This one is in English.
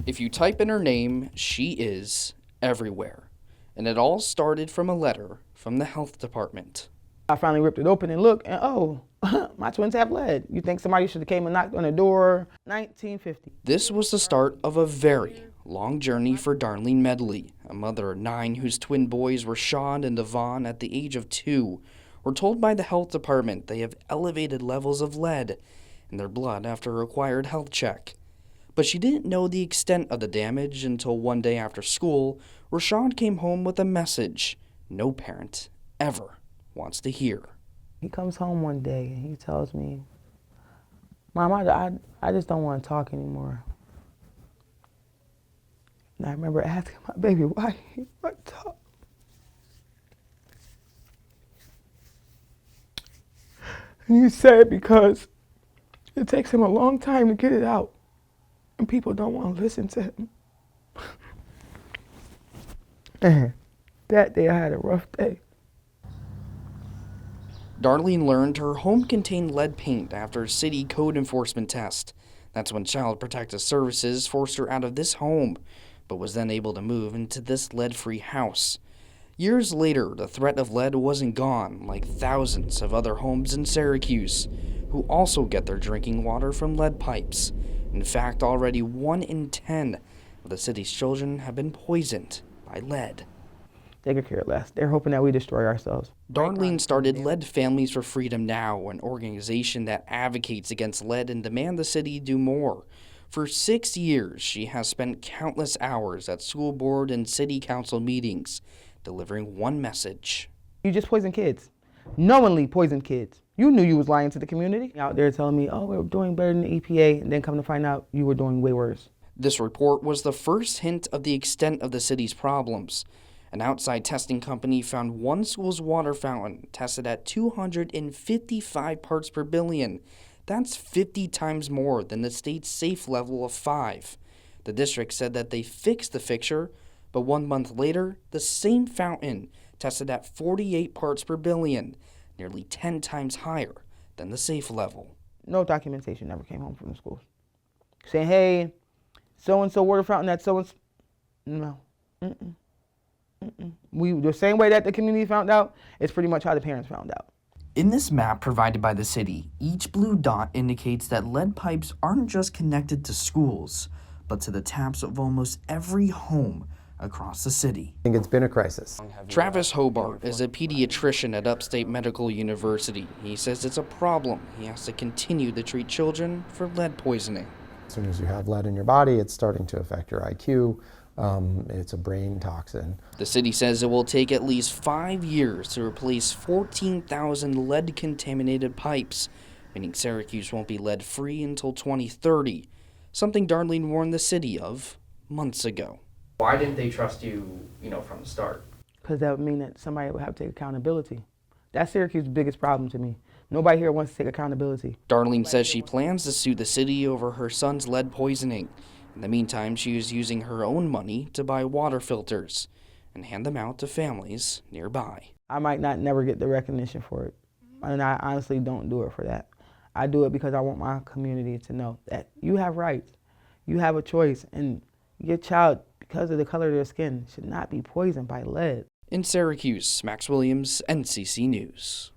If you type in her name, she is everywhere. And it all started from a letter from the health department. I finally ripped it open and looked, and oh, my twins have lead. You think somebody should have came and knocked on the door? 1950. This was the start of a very long journey for Darlene Medley, a mother of 9 whose twin boys were Sean and Devon at the age of 2. Were told by the health department they have elevated levels of lead in their blood after a required health check. But she didn't know the extent of the damage until one day after school, where Sean came home with a message no parent ever wants to hear. He comes home one day and he tells me, Mom, I just don't want to talk anymore. And I remember asking my baby, why he want to talk? And he said because it takes him a long time to get it out, and people don't want to listen to him. And that day I had a rough day. Darlene learned her home contained lead paint after a city code enforcement test. That's when Child Protective Services forced her out of this home, but was then able to move into this lead-free house. Years later, the threat of lead wasn't gone, like thousands of other homes in Syracuse, who also get their drinking water from lead pipes. In fact, already 1 in 10 of the city's children have been poisoned by lead. They could care less. They're hoping that we destroy ourselves. Darlene started Lead Families for Freedom Now, an organization that advocates against lead and demand the city do more. For 6 years, she has spent countless hours at school board and city council meetings, delivering one message. You just poison kids. Knowingly poison kids. You knew you was lying to the community. Out there telling me, oh, we're doing better than the EPA, and then come to find out you were doing way worse. This report was the first hint of the extent of the city's problems. An outside testing company found one school's water fountain tested at 255 parts per billion. That's 50 times more than the state's safe level of 5. The district said that they fixed the fixture, but 1 month later, the same fountain tested at 48 parts per billion, nearly 10 times higher than the safe level. No documentation never came home from the schools saying, hey, so-and-so water fountain, that's so-and-so. No. Mm-mm. The same way that the community found out, it's pretty much how the parents found out. In this map provided by the city, each blue dot indicates that lead pipes aren't just connected to schools, but to the taps of almost every home across the city. I think it's been a crisis. Travis Hobart is a pediatrician at Upstate Medical University. He says it's a problem. He has to continue to treat children for lead poisoning. As soon as you have lead in your body, it's starting to affect your IQ. It's a brain toxin. The city says it will take at least 5 years to replace 14,000 lead-contaminated pipes, meaning Syracuse won't be lead-free until 2030, something Darlene warned the city of months ago. Why didn't they trust you, from the start? Because that would mean that somebody would have to take accountability. That's Syracuse's biggest problem to me. Nobody here wants to take accountability. Darlene says she plans to sue the city over her son's lead poisoning. In the meantime, she is using her own money to buy water filters and hand them out to families nearby. I might not never get the recognition for it, and I honestly don't do it for that. I do it because I want my community to know that you have rights, you have a choice, and your child, because of the color of their skin, should not be poisoned by lead. In Syracuse, Max Williams, NCC News.